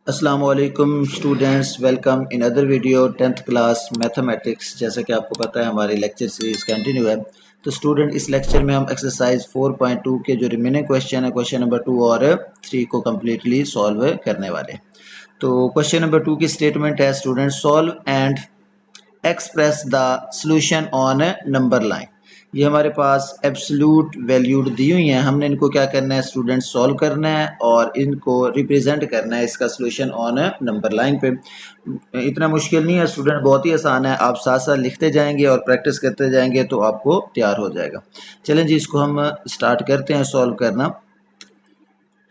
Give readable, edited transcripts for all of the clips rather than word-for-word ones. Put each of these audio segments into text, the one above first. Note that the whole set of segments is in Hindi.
अस्सलामु अलैकुम students, welcome in other video 10th class mathematics. जैसा कि आपको पता है हमारी लेक्चर सीरीज कंटिन्यू है। तो स्टूडेंट, इस लेक्चर में हम एक्सरसाइज 4.2 के जो रिमेनिंग क्वेश्चन है, क्वेश्चन नंबर 2 और 3 को कम्प्लीटली सॉल्व करने वाले हैं। तो क्वेश्चन नंबर 2 की स्टेटमेंट है student, solve and express the solution on number line. ये हमारे पास एब्सोल्यूट वैल्यूड दी हुई हैं, हमने इनको क्या करना है स्टूडेंट, सॉल्व करना है और इनको रिप्रेजेंट करना है इसका सॉल्यूशन ऑन नंबर लाइन पे। इतना मुश्किल नहीं है स्टूडेंट, बहुत ही आसान है। आप साथ साथ लिखते जाएंगे और प्रैक्टिस करते जाएंगे तो आपको तैयार हो जाएगा। चलें जी, इसको हम स्टार्ट करते हैं सॉल्व करना।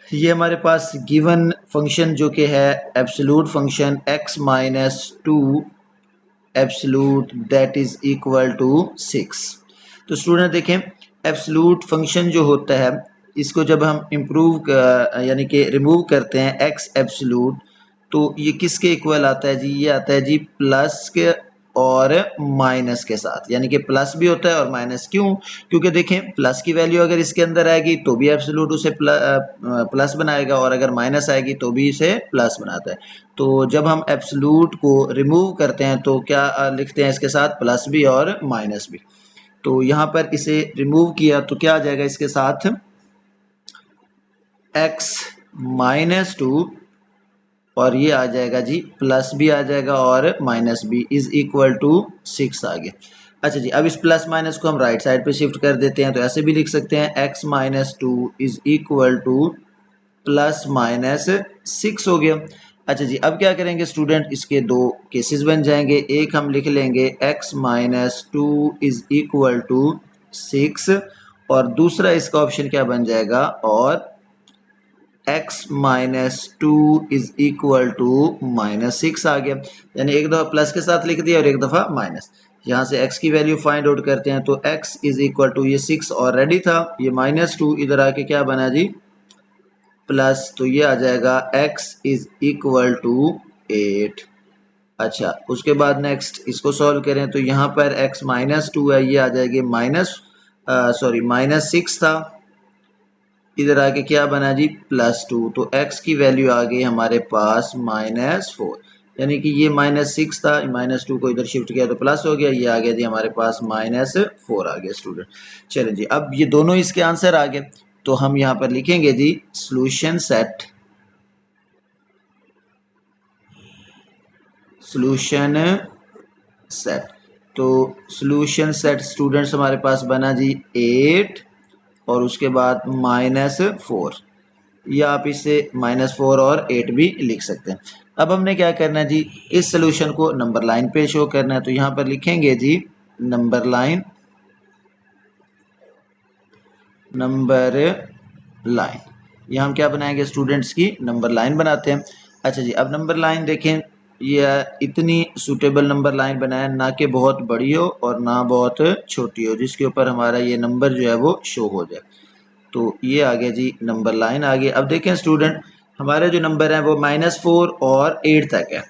ये हमारे पास गिवन फंक्शन जो कि है absolute function x minus 2 absolute that is equal to 6। तो स्टूडेंट देखें, एब्सोल्यूट फंक्शन जो होता है इसको जब हम इम्प्रूव यानी कि रिमूव करते हैं एक्स एब्सोल्यूट, तो ये किसके इक्वल आता है जी? ये आता है जी प्लस के और माइनस के साथ, यानी कि प्लस भी होता है और माइनस। क्यों? क्योंकि देखें, प्लस की वैल्यू अगर इसके अंदर आएगी तो भी एब्सोल्यूट उसे प्लस बनाएगा और अगर माइनस आएगी तो भी इसे प्लस बनाता है। तो जब हम एब्सोल्यूट को रिमूव करते हैं तो क्या लिखते हैं इसके साथ? प्लस भी और माइनस भी। तो यहाँ पर इसे रिमूव किया तो क्या आ जाएगा इसके साथ? x माइनस 2 और ये आ जाएगा जी प्लस भी आ जाएगा और माइनस भी, इज इक्वल टू 6 आ गया। अच्छा जी, अब इस प्लस माइनस को हम राइट साइड पे शिफ्ट कर देते हैं, तो ऐसे भी लिख सकते हैं x minus 2 is equal to plus minus 6 हो गया। अच्छा जी, अब क्या करेंगे स्टूडेंट, इसके दो केसेस बन जाएंगे। एक हम लिख लेंगे x minus 2 is equal to 6 और दूसरा इसका ऑप्शन क्या बन जाएगा, और x minus 2 is equal to minus 6 आ गया। यानी एक दफ़ा प्लस के साथ लिख दिया और एक दफ़ा माइनस। यहाँ से x की वैल्यू फाइंड आउट करते हैं, तो x इज इक्वल टू, ये 6 ऑलरेडी था, ये माइनस 2 इधर आके क्या बना जी, प्लस। तो ये आ जाएगा x इज इक्वल टू 8। अच्छा, उसके बाद नेक्स्ट इसको सॉल्व करें तो यहाँ पर x माइनस 2 है, ये आ जाएगी माइनस 6 था, इधर आके क्या बना जी, प्लस 2। तो x की वैल्यू आ गई हमारे पास -4, यानी कि ये -6 था, -2 को इधर शिफ्ट किया तो प्लस हो गया, ये आ गया जी हमारे पास -4 आ गया स्टूडेंट। चलिए जी, अब ये दोनों इसके आंसर आ गए, तो हम यहाँ पर लिखेंगे जी सॉल्यूशन सेट तो सॉल्यूशन सेट स्टूडेंट्स हमारे पास बना जी 8 और उसके बाद -4, या आप इसे -4 और 8 भी लिख सकते हैं। अब हमने क्या करना है जी, इस सॉल्यूशन को नंबर लाइन पे शो करना है, तो यहाँ पर लिखेंगे जी नंबर लाइन यहाँ हम क्या बनाएंगे स्टूडेंट्स की नंबर लाइन बनाते हैं। अच्छा जी, अब नंबर लाइन देखें, ये इतनी सूटेबल नंबर लाइन बनाए, ना कि बहुत बड़ी हो और ना बहुत छोटी हो, जिसके ऊपर हमारा ये नंबर जो है वो शो हो जाए। तो ये आ गया जी नंबर लाइन आ गई। अब देखें स्टूडेंट, हमारे जो नंबर है वो -4 और 8 तक है।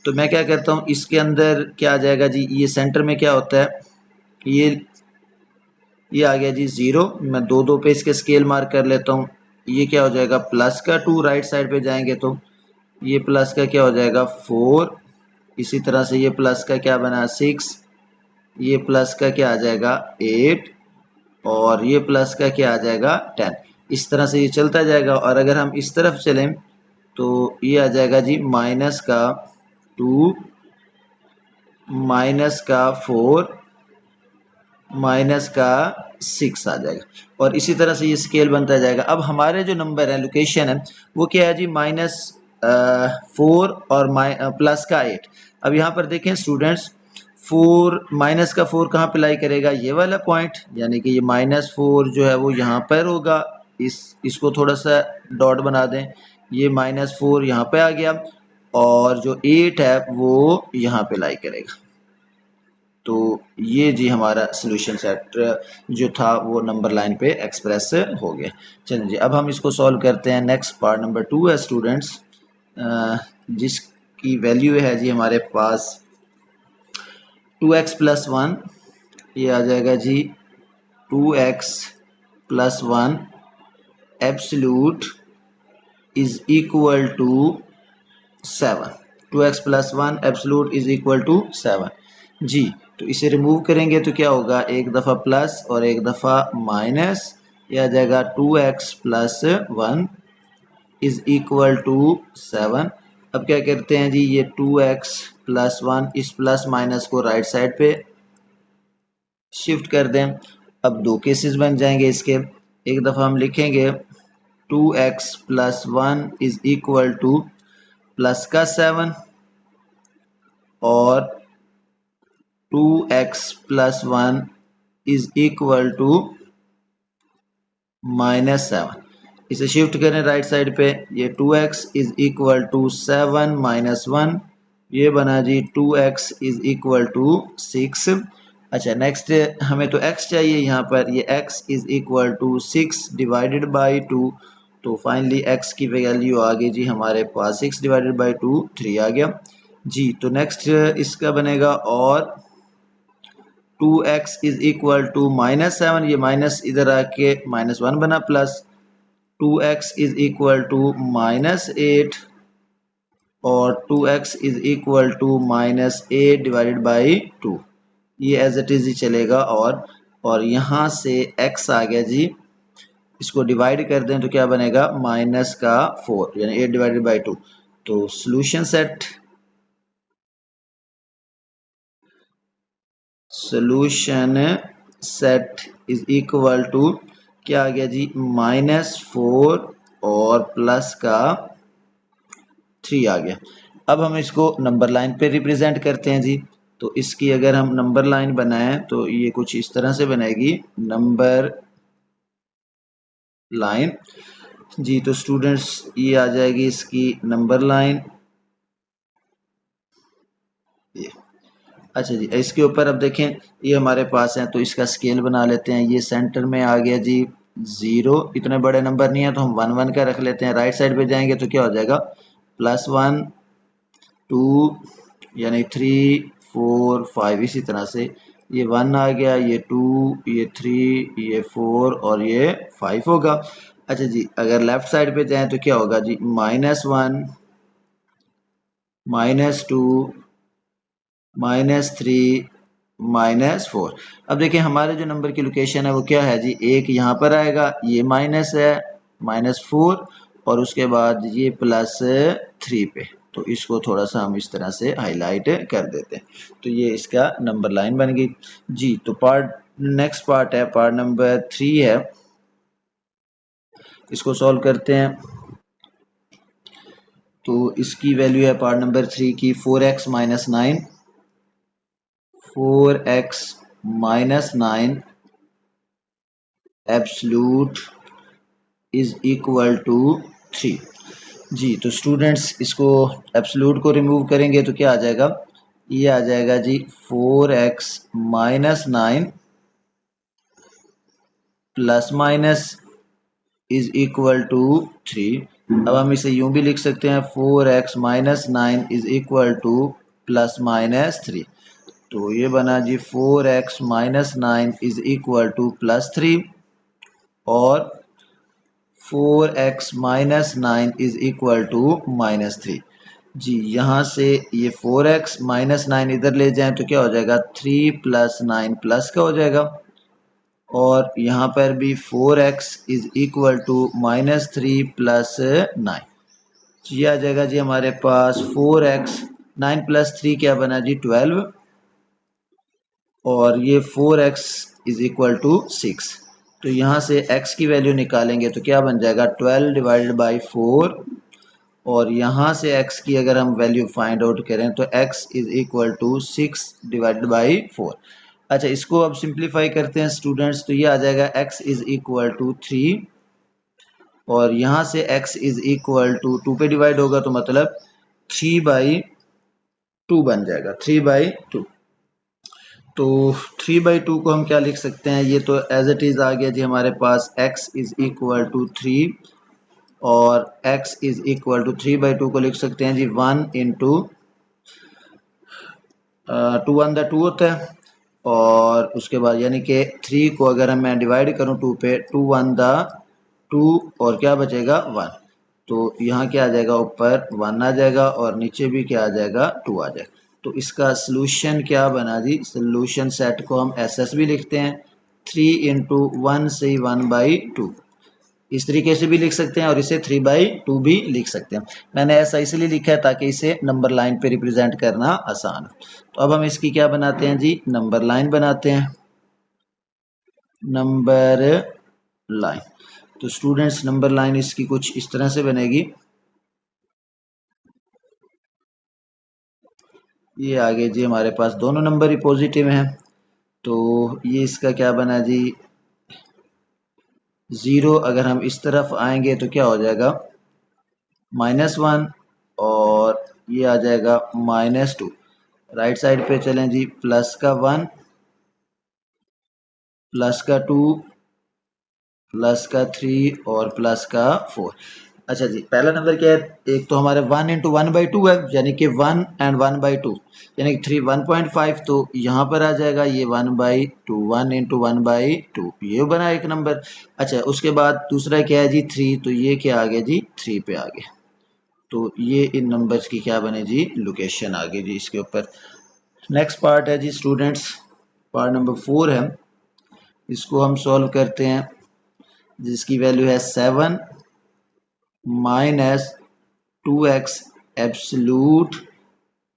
तो मैं क्या करता हूँ, इसके अंदर क्या आ जाएगा जी, ये सेंटर में क्या होता है, ये आ गया जी 0। मैं दो दो पे इसके स्केल मार्क कर लेता हूँ। ये क्या हो जाएगा, प्लस का 2 राइट साइड पे जाएंगे तो ये प्लस का क्या हो जाएगा 4, इसी तरह से ये प्लस का क्या बना 6, ये प्लस का क्या आ जाएगा 8 और ये प्लस का क्या आ जाएगा 10। इस तरह से ये चलता जाएगा। और अगर हम इस तरफ चलें तो ये आ जाएगा जी माइनस का 2, माइनस का 4, माइनस का 6 आ जाएगा और इसी तरह से ये स्केल बनता जाएगा। अब हमारे जो नंबर है, लोकेशन है, वो क्या है जी -4 और प्लस का 8। अब यहाँ पर देखें स्टूडेंट्स, 4 माइनस का 4 कहाँ पे लाई करेगा, ये वाला पॉइंट, यानी कि ये -4 जो है वो यहाँ पर होगा। इसको थोड़ा सा डॉट बना दें, ये -4 यहाँ पे आ गया और जो 8 है वो यहाँ पे लाई करेगा। तो ये जी हमारा सॉल्यूशन सेट जो था वो नंबर लाइन पे एक्सप्रेस हो गया। चलिए जी, अब हम इसको सॉल्व करते हैं। नेक्स्ट पार्ट नंबर 2 है स्टूडेंट्स, जिसकी वैल्यू है जी हमारे पास 2x प्लस 1, ये आ जाएगा जी 2x plus 1 absolute is equal to 7। 2x+1 absolute is equal to 7 जी। तो इसे रिमूव करेंगे तो क्या होगा, एक दफ़ा प्लस और एक दफ़ा माइनस, यह आ जाएगा 2x+1 इज इक्वल टू 7। अब क्या करते हैं जी, ये 2x+1 इस प्लस माइनस को राइट साइड पे शिफ्ट कर दें। अब दो केसेस बन जाएंगे इसके। एक दफ़ा हम लिखेंगे 2x+1 is equal to plus का 7 और 2x+1 इज इक्वल टू -7। इसे शिफ्ट करें राइट साइड पे, ये 2x इज इक्वल टू 7 - 1, ये बना जी 2x इज इक्वल टू 6। अच्छा नेक्स्ट हमें तो x चाहिए, यहाँ पर ये x is equal to 6 divided by 2। तो फाइनली x की वैल्यू आ गई जी हमारे पास 6 डिवाइडेड बाई 2 3 आ गया जी। तो नेक्स्ट इसका बनेगा और 2x इज इक्वल टू -7, ये माइनस इधर आके -1 बना, plus 2x is equal to -8 और 2x is equal to -8 divided by 2, ये एज इट इज ही चलेगा। और यहाँ से x आ गया जी, इसको डिवाइड कर दें तो क्या बनेगा, माइनस का 4 यानी 8 डिवाइडेड बाई 2। तो solution set is equal to क्या आ गया जी, -4 और प्लस का 3 आ गया। अब हम इसको नंबर लाइन पे रिप्रेजेंट करते हैं जी। तो इसकी अगर हम नंबर लाइन बनाएं तो ये कुछ इस तरह से बनेगी नंबर लाइन जी। तो स्टूडेंट्स ये आ जाएगी इसकी नंबर लाइन ये। अच्छा जी, इसके ऊपर अब देखें ये हमारे पास है, तो इसका स्केल बना लेते हैं। ये सेंटर में आ गया जी 0, इतने बड़े नंबर नहीं है तो हम 1 1 का रख लेते हैं। राइट साइड पे जाएंगे तो क्या हो जाएगा, +1 2 यानी 3 4 5, इसी तरह से ये 1 आ गया, ये 2, ये 3, ये 4 और ये 5 होगा। अच्छा जी, अगर लेफ्ट साइड पे जाएं तो क्या होगा जी, -1 -2 -3 -4। अब देखिए हमारे जो नंबर की लोकेशन है वो क्या है जी, एक यहाँ पर आएगा, ये माइनस है -4 और उसके बाद ये +3 पे। तो इसको थोड़ा सा हम इस तरह से हाईलाइट कर देते हैं। तो ये इसका नंबर लाइन बन गई जी। तो नेक्स्ट पार्ट है, पार्ट नंबर 3 है, इसको सॉल्व करते हैं। तो इसकी वैल्यू है पार्ट नंबर 3 की 4x - 9 absolute is equal to 3 जी। तो स्टूडेंट्स इसको एब्सोल्यूट को रिमूव करेंगे तो क्या आ जाएगा, ये आ जाएगा जी 4x - 9 plus minus is equal to 3। अब हम इसे यूं भी लिख सकते हैं 4x - 9 इज इक्वल टू ±3। तो ये बना जी 4x - 9 इज इक्वल टू +3 और 4x - 9 इज इक्वल टू -3 जी। यहाँ से ये 4x - 9 इधर ले जाएं तो क्या हो जाएगा, 3 + 9 प्लस का हो जाएगा और यहाँ पर भी 4x इज इक्वल टू -3 + 9, ये आ जाएगा जी हमारे पास 4x 9 + 3 क्या बना जी 12 और ये 4x इज इक्वल टू 6। तो यहाँ से x की वैल्यू निकालेंगे तो क्या बन जाएगा 12 डिवाइडेड बाई 4 और यहाँ से x की अगर हम वैल्यू फाइंड आउट करें तो x is equal to 6 divided by 4। अच्छा इसको अब सिंप्लीफाई करते हैं स्टूडेंट्स, तो ये आ जाएगा x इज इक्वल टू 3 और यहाँ से x इज इक्वल टू 2 पे डिवाइड होगा तो मतलब 3/2 बन जाएगा, 3/2। तो 3/2 को हम क्या लिख सकते हैं, ये तो एज इट इज आ गया जी हमारे पास x इज इक्वल टू 3 और x इज इक्वल टू 3/2 को लिख सकते हैं जी 1 इंटू 2 1 2 होता है और उसके बाद यानी कि 3 को अगर मैं डिवाइड करूं 2 पे, 2 1 2 और क्या बचेगा 1। तो यहाँ क्या आ जाएगा, ऊपर 1 आ जाएगा और नीचे भी क्या आ जाएगा, 2 आ जाएगा। तो इसका सोल्यूशन क्या बना जी, सोल्यूशन सेट को हम एस एस भी लिखते हैं, 3 इंटू 1 से 1/2 इस तरीके से भी लिख सकते हैं और इसे 3/2 भी लिख सकते हैं। मैंने ऐसा इसलिए लिखा है ताकि इसे नंबर लाइन पे रिप्रेजेंट करना आसान हो। तो अब हम इसकी क्या बनाते हैं जी, नंबर लाइन बनाते हैं, नंबर लाइन। तो स्टूडेंट्स नंबर लाइन इसकी कुछ इस तरह से बनेगी, ये आगे जी हमारे पास दोनों नंबर ही पॉजिटिव हैं, तो ये इसका क्या बना जी, 0 अगर हम इस तरफ आएंगे तो क्या हो जाएगा, -1 और ये आ जाएगा -2। राइट साइड पे चलें जी, प्लस का 1, प्लस का 2, प्लस का 3 और प्लस का 4। अच्छा जी, पहला नंबर क्या है, एक तो हमारे 1 इंटू 1/2 है, यानी कि 1 एंड 1/2 यानी कि 3 1.5, तो यहाँ पर आ जाएगा ये 1/2, 1 इंटू 1/2, ये बना एक नंबर। अच्छा, उसके बाद दूसरा क्या है जी, 3, तो ये क्या आ गया जी, 3 पे आ गया। तो ये इन नंबर्स की क्या बने जी, लोकेशन आ गई जी इसके ऊपर। नेक्स्ट पार्ट है जी स्टूडेंट्स, पार्ट नंबर 4 है, इसको हम सॉल्व करते हैं, जिसकी वैल्यू है 7 minus 2x absolute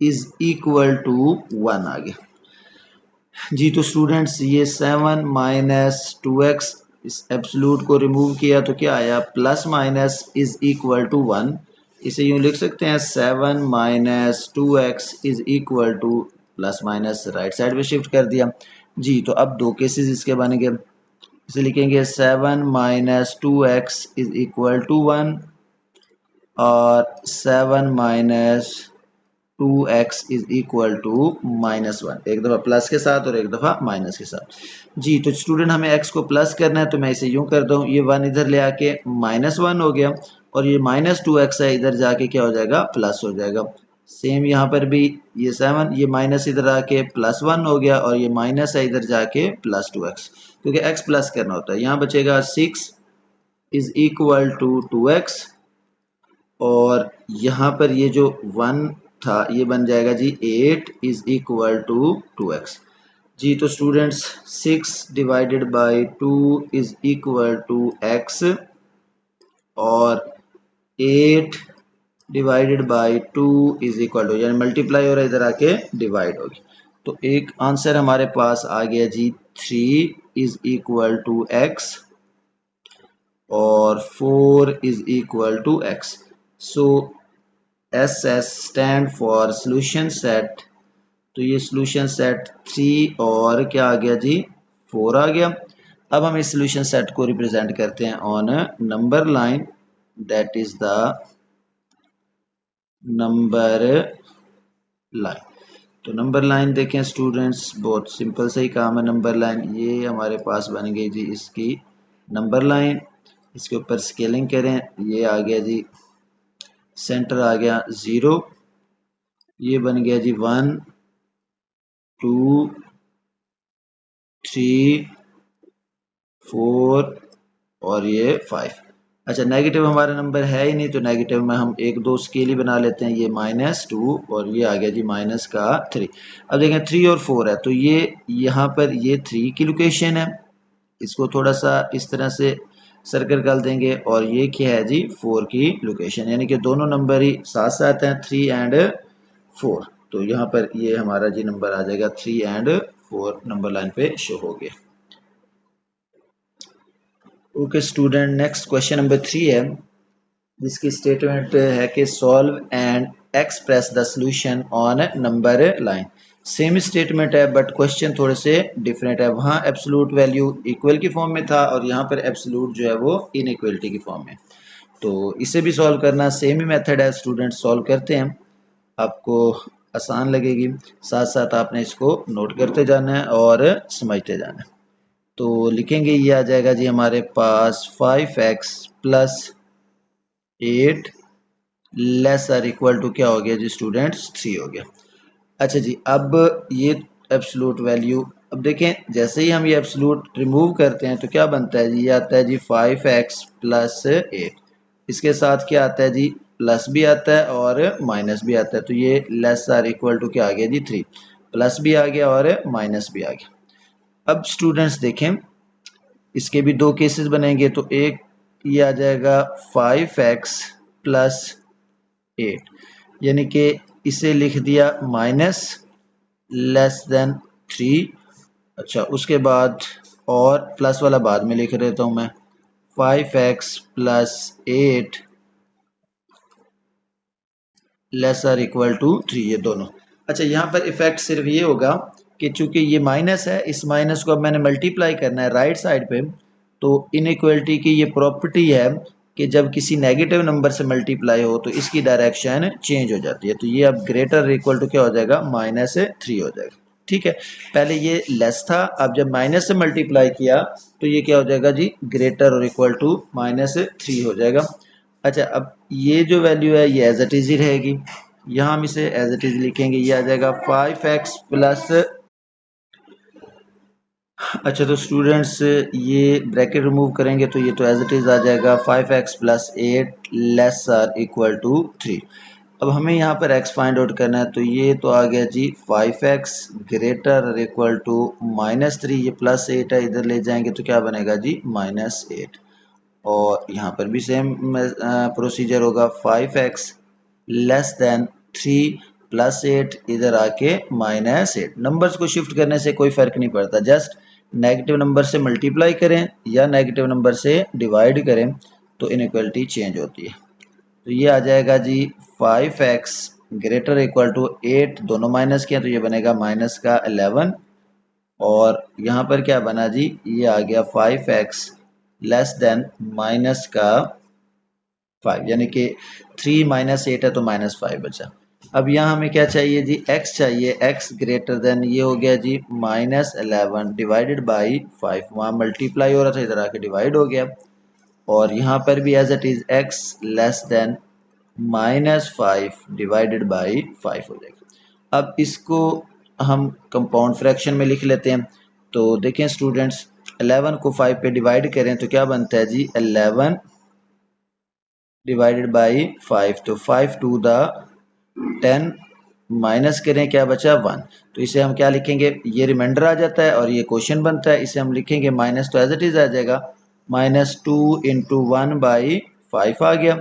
is equal to 1 आ गया जी। तो स्टूडेंट्स ये 7 माइनस 2x, इस एब्सोल्यूट को रिमूव किया तो क्या आया, plus minus is equal to 1। इसे यूं लिख सकते हैं, 7 minus 2x is equal to, plus minus right side पे शिफ्ट कर दिया जी। तो अब दो केसेस इसके बन गए, इसे लिखेंगे 7 minus 2x is equal to 1 और 7 minus 2x is equal to -1, एक दफ़ा प्लस के साथ और एक दफ़ा माइनस के साथ जी। तो स्टूडेंट हमें x को प्लस करना है, तो मैं इसे यूं करता हूँ, ये 1 इधर ले आके -1 हो गया और ये -2x है, इधर जाके क्या हो जाएगा, प्लस हो जाएगा। सेम यहाँ पर भी ये 7, ये माइनस इधर आके +1 हो गया और ये माइनस है, इधर जाके +2x, क्योंकि x प्लस करना होता है। यहाँ बचेगा 6 इज इक्वल टू 2x और यहाँ पर ये जो 1 था ये बन जाएगा जी 8 इज इक्वल टू 2x जी। तो students 6 divided by 2 is equal to x और 8 divided by 2 is equal to, यानी मल्टीप्लाई हो रहा है, इधर आके डिवाइड होगी। तो एक आंसर हमारे पास आ गया जी 3 इज इक्वल टू x और 4 is equal to x। So SS stand for solution set, तो ये सोल्यूशन सेट 3 और क्या आ गया जी, 4 आ गया। अब हम इस सोल्यूशन सेट को रिप्रेजेंट करते हैं on number line, that is the number line. तो नंबर लाइन देखें स्टूडेंट्स, बहुत सिंपल से ही काम है। नंबर लाइन ये हमारे पास बन गई जी इसकी नंबर लाइन, इसके ऊपर स्केलिंग करें, ये आ गया जी, सेंटर आ गया 0, ये बन गया जी 1 2 3 4 और ये 5। अच्छा, नेगेटिव हमारा नंबर है ही नहीं, तो नेगेटिव में हम एक दो स्केल ही बना लेते हैं, ये -2 और ये आ गया जी -3। अब देखें 3 और 4 है, तो ये यहाँ पर ये 3 की लोकेशन है, इसको थोड़ा सा इस तरह से सर्कल कर देंगे और ये क्या है जी 4 की लोकेशन, यानी कि दोनों नंबर ही साथ साथ हैं, 3 एंड 4। तो यहाँ पर ये हमारा जी नंबर आ जाएगा 3 एंड 4 नंबर लाइन पे शो हो गया। Okay student, next question number 3 है, जिसकी स्टेटमेंट है कि solve and express the solution on number line. Same statement है बट क्वेश्चन थोड़े से डिफरेंट है, वहाँ एब्सोल्यूट वैल्यू इक्वल की फॉर्म में था और यहाँ पर एब्सोल्यूट जो है वो इनइक्वलिटी की फॉर्म में। तो इसे भी सॉल्व करना सेम ही मेथड है स्टूडेंट, सॉल्व करते हैं, आपको आसान लगेगी, साथ साथ आपने इसको नोट करते जाना है और समझते जाना है। तो लिखेंगे, ये आ जाएगा जी हमारे पास 5x plus 8 less are equal to क्या हो गया जी स्टूडेंट्स 3 हो गया। अच्छा जी, अब ये एब्सोल्यूट वैल्यू, अब देखें जैसे ही हम ये एब्सोल्यूट रिमूव करते हैं तो क्या बनता है जी, ये आता है जी 5x प्लस 8। इसके साथ क्या आता है जी, प्लस भी आता है और माइनस भी आता है। तो ये लेस आर इक्वल टू क्या आ गया जी 3, प्लस भी आ गया और माइनस भी आ गया। अब स्टूडेंट्स देखें, इसके भी दो केसेस बनेंगे। तो एक ये आ जाएगा 5x प्लस 8, यानी कि इसे लिख दिया माइनस लेस देन 3। अच्छा, उसके बाद और प्लस वाला बाद में लिख देता हूँ मैं, 5x plus 8 less are equal to 3, ये दोनों। अच्छा, यहाँ पर इफेक्ट सिर्फ ये होगा कि चूंकि ये माइनस है, इस माइनस को अब मैंने मल्टीप्लाई करना है राइट साइड पे, तो इनइक्वलिटी की ये प्रॉपर्टी है कि जब किसी नेगेटिव नंबर से मल्टीप्लाई हो तो इसकी डायरेक्शन चेंज हो जाती है। तो ये अब ग्रेटर इक्वल टू क्या हो जाएगा, -3 हो जाएगा। ठीक है, पहले ये लेस था, अब जब माइनस से मल्टीप्लाई किया तो ये क्या हो जाएगा जी, ग्रेटर और इक्वल टू -3 हो जाएगा। अच्छा, अब ये जो वैल्यू है ये एज इट इज ही रहेगी, यहाँ हम इसे एज इट इज लिखेंगे, ये आ जाएगा 5x प्लस, अच्छा तो स्टूडेंट्स ये ब्रैकेट रिमूव करेंगे तो ये तो एज इट इज आ जाएगा 5x plus 8 less are equal to 3। अब हमें यहाँ पर x फाइंड आउट करना है, तो ये तो आ गया जी 5x ग्रेटर और इक्वल टू -3, ये प्लस 8 है, इधर ले जाएंगे तो क्या बनेगा जी -8। और यहाँ पर भी सेम प्रोसीजर होगा, 5x लेस देन 3 प्लस 8, इधर आके -8। नंबर्स को शिफ्ट करने से कोई फर्क नहीं पड़ता, जस्ट नेगेटिव नंबर से मल्टीप्लाई करें या नेगेटिव नंबर से डिवाइड करें तो इनइक्वालिटी चेंज होती है। तो ये आ जाएगा जी 5x ग्रेटर इक्वल टू 8, दोनों माइनस किया तो ये बनेगा माइनस का 11, और यहाँ पर क्या बना जी, ये आ गया 5x लेस देन माइनस का 5, यानी कि 3 - 8 है तो -5 बचा। अब यहाँ हमें क्या चाहिए जी, x चाहिए, x ग्रेटर देन, ये हो गया जी -11 डिवाइडेड बाई 5, वहाँ मल्टीप्लाई हो रहा था इधर आके डिवाइड हो गया, और यहाँ पर भी as it is x less than -5 divided by 5 हो जाएगा। अब इसको हम कंपाउंड फ्रैक्शन में लिख लेते हैं। तो देखें स्टूडेंट्स, 11 को 5 पे डिवाइड करें तो क्या बनता है जी, 11 डिवाइडेड बाई 5, तो 5 टू द 10, माइनस करें क्या बचा 1, तो इसे हम क्या लिखेंगे, ये रिमाइंडर आ जाता है और ये क्वेश्चन बनता है, इसे हम लिखेंगे माइनस, तो एज इट इज आ जाएगा -2 इंटू 1 बाई 5 आ गया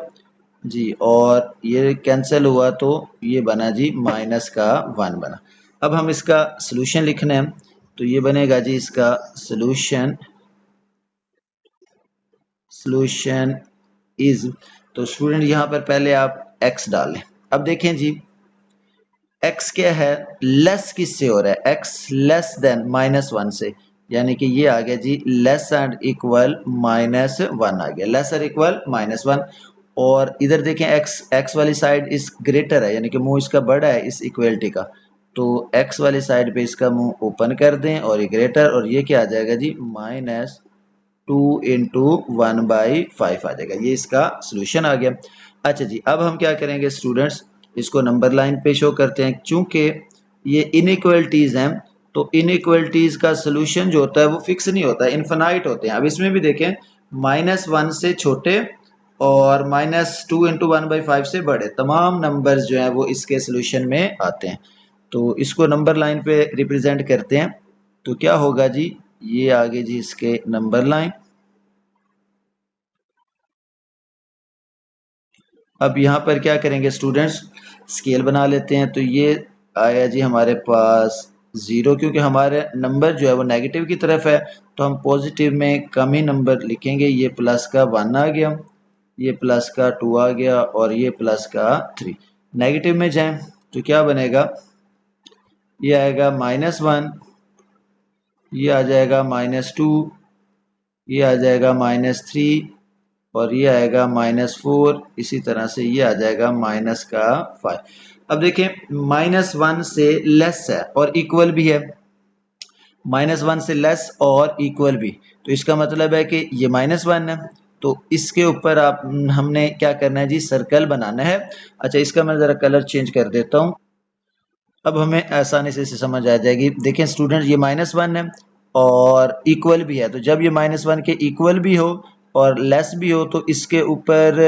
जी, और ये कैंसिल हुआ तो ये बना जी माइनस का 1 बना। अब हम इसका सोल्यूशन लिखना है, तो ये बनेगा जी इसका सोल्यूशन इज, तो स्टूडेंट यहाँ पर पहले आप x डाल लें। अब देखें जी, x क्या है, लेस किससे हो रहा है, x लेस देन -1 से, यानी कि ये आ गया जी लेस एंड इक्वल -1 आ गया, लेस और इक्वल -1। और इधर देखें x वाली साइड इस ग्रेटर है, यानी कि मुंह इसका बड़ा है इस इक्वलिटी का, तो x वाली साइड पे इसका मुंह ओपन कर दें और ये ग्रेटर, और ये क्या आ जाएगा जी -2 इंटू 1 बाई 5 आ जाएगा, ये इसका सोल्यूशन आ गया। अच्छा जी, अब हम क्या करेंगे स्टूडेंट्स, इसको नंबर लाइन पे शो करते हैं, क्योंकि ये इनइक्वलिटीज हैं, तो इनइक्वलिटीज का सोल्यूशन जो होता है वो फिक्स नहीं होता है, इनफिनाइट होते हैं। अब इसमें भी देखें, -1 से छोटे और -2 इंटू 1 बाई 5 से बड़े तमाम नंबर्स जो हैं वो इसके सोल्यूशन में आते हैं। तो इसको नंबर लाइन पे रिप्रेजेंट करते हैं, तो क्या होगा जी, ये आगे जी इसके नंबर लाइन। अब यहाँ पर क्या करेंगे स्टूडेंट्स, स्केल बना लेते हैं, तो ये आया जी हमारे पास 0, क्योंकि हमारे नंबर जो है वो नेगेटिव की तरफ है, तो हम पॉजिटिव में कम ही नंबर लिखेंगे। ये प्लस का 1 आ गया, ये प्लस का 2 आ गया, और ये प्लस का 3। नेगेटिव में जाएं तो क्या बनेगा, ये आएगा -1, ये आ जाएगा -2, ये आ जाएगा -3, और ये आएगा -4, इसी तरह से ये आ जाएगा -5। अब देखें, -1 से लेस है और इक्वल भी है, -1 से लेस और इक्वल भी, तो इसका मतलब है कि ये -1 है, तो इसके ऊपर आप हमने क्या करना है जी, सर्कल बनाना है। अच्छा, इसका मैं ज़रा कलर चेंज कर देता हूँ, अब हमें आसानी से इसे समझ आ जाएगी। देखें स्टूडेंट, ये -1 है और इक्वल भी है, तो जब ये -1 के इक्वल भी हो और लेस भी हो तो इसके ऊपर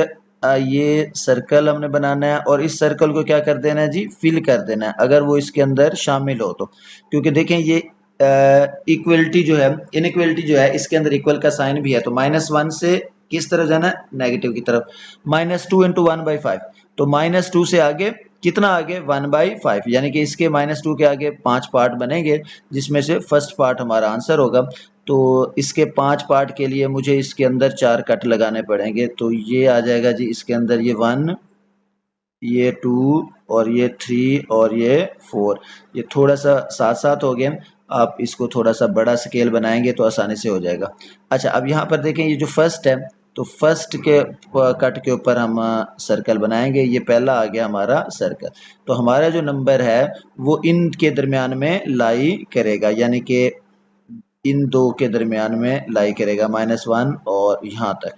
ये सर्कल हमने बनाना है और इस सर्कल को क्या कर देना है जी, फिल कर देना है अगर वो इसके अंदर शामिल हो तो। क्योंकि देखें ये इक्वलिटी जो है, इनइक्वलिटी जो है, इसके अंदर इक्वल का साइन भी है, तो -1 से किस तरफ जाना है, नेगेटिव की तरफ। -2 इंटू 1/5, तो -2 से आगे कितना आगे, 1/5, यानी कि इसके -2 के आगे 5 पार्ट बनेंगे, जिसमें से फर्स्ट पार्ट हमारा आंसर होगा। तो इसके 5 पार्ट के लिए मुझे इसके अंदर 4 कट लगाने पड़ेंगे, तो ये आ जाएगा जी इसके अंदर ये 1, ये 2 और ये 3 और ये 4। ये थोड़ा सा साथ साथ हो गए, आप इसको थोड़ा सा बड़ा स्केल बनाएंगे तो आसानी से हो जाएगा। अच्छा, अब यहाँ पर देखें ये जो फर्स्ट है, तो फर्स्ट के कट के ऊपर हम सर्कल बनाएंगे। ये पहला आ गया हमारा सर्कल, तो हमारा जो नंबर है वो इन के दरमियान में लाई करेगा, यानी कि इन दो के दरमियान में लाई करेगा, -1 और यहाँ तक,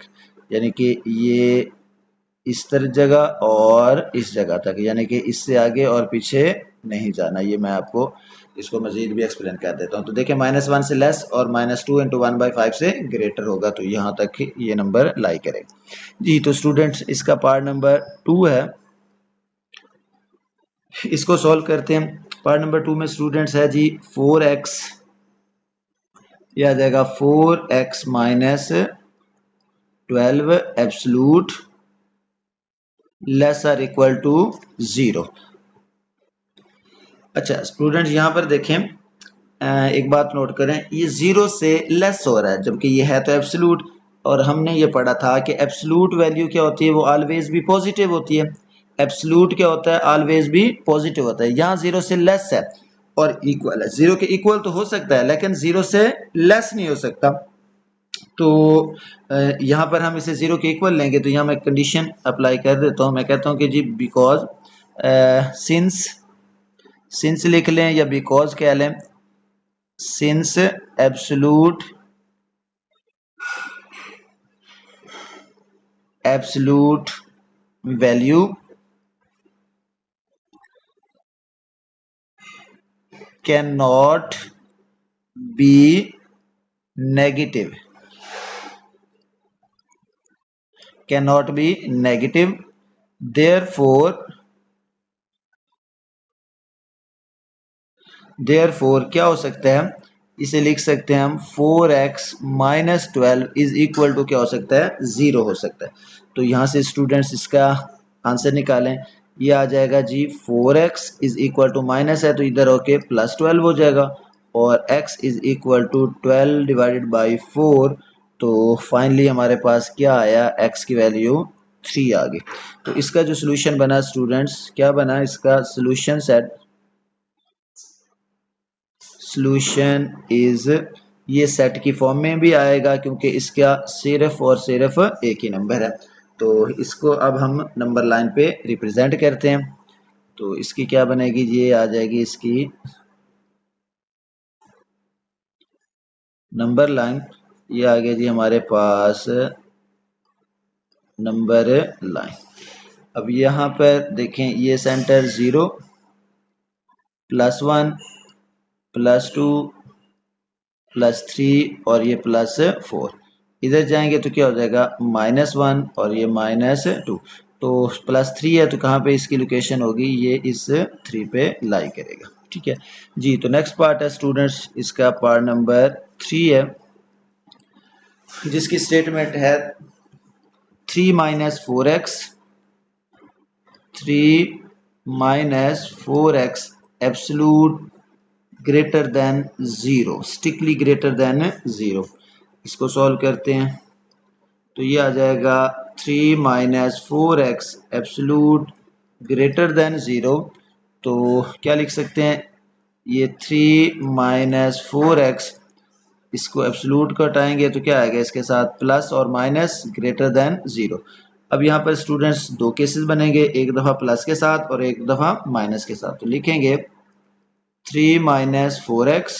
यानी कि ये इस तरह जगह और इस जगह तक, यानी कि इससे आगे और पीछे नहीं जाना। ये मैं आपको इसको मजीद भी एक्सप्लेन कर देता हूँ। तो देखिए -1 से लेस और -2 इंटू 1/5 से ग्रेटर होगा, तो यहाँ तक ये नंबर लाई करेगा जी। तो स्टूडेंट्स इसका पार्ट नंबर 2 है, इसको सॉल्व करते हैं। पार्ट नंबर 2 में स्टूडेंट्स है जी 4x, ये आ जाएगा 4x minus 12 absolute less are equal to 0। अच्छा स्टूडेंट्स यहाँ पर देखें, एक बात नोट करें, ये 0 से लेस हो रहा है, जबकि ये है तो एब्सलूट, और हमने ये पढ़ा था कि एब्सलूट वैल्यू क्या होती है, वो ऑलवेज भी पॉजिटिव होती है। एब्सलूट क्या होता है, ऑलवेज भी पॉजिटिव होता है। यहाँ 0 से लेस है और इक्वल है, 0 के इक्वल तो हो सकता है लेकिन 0 से लेस नहीं हो सकता। तो यहाँ पर हम इसे 0 के इक्वल लेंगे, तो यहाँ मैं कंडीशन अप्लाई कर देता हूँ। मैं कहता हूँ कि जी बिकॉज सिंस लिख लें या बिकॉज कह लें, since absolute value can not be negative, cannot be negative, therefore क्या हो सकता है, इसे लिख सकते हैं हम 4x minus 12 is equal to क्या हो सकता है, 0 हो सकता है। तो यहाँ से स्टूडेंट्स इसका आंसर निकालें, ये आ जाएगा जी 4x is equal to minus है तो इधर होके +12 हो जाएगा, और x is equal to 12 divided by 4, तो फाइनली हमारे पास क्या आया, x की वैल्यू 3 आ गई। तो इसका जो सोल्यूशन बना स्टूडेंट्स, क्या बना इसका सोल्यूशन सेट, सोल्यूशन इज, ये सेट की फॉर्म में भी आएगा क्योंकि इसका सिर्फ और सिर्फ एक ही नंबर है। तो इसको अब हम नंबर लाइन पे रिप्रेजेंट करते हैं। तो इसकी क्या बनेगी, ये आ जाएगी इसकी नंबर लाइन, ये आ गया जी हमारे पास नंबर लाइन। अब यहाँ पर देखें, ये सेंटर 0 +1 +2 +3 और ये +4, इधर जाएंगे तो क्या हो जाएगा, -1 और ये -2, तो +3 है तो कहाँ पे इसकी लोकेशन होगी, ये इस 3 पे लाई करेगा। ठीक है जी। तो नेक्स्ट पार्ट है स्टूडेंट्स, इसका पार्ट नंबर 3 है, जिसकी स्टेटमेंट है 3 - 4x absolute greater than 0, strictly greater than 0। इसको सॉल्व करते हैं, तो ये आ जाएगा 3 - 4x एब्सलूट ग्रेटर देन 0। तो क्या लिख सकते हैं, ये 3 - 4x, इसको एब्सलूट को हटाएंगे तो क्या आएगा, इसके साथ प्लस और माइनस ग्रेटर देन 0। अब यहाँ पर स्टूडेंट्स दो केसेस बनेंगे, एक दफ़ा प्लस के साथ और एक दफ़ा माइनस के साथ। तो लिखेंगे 3 - 4x,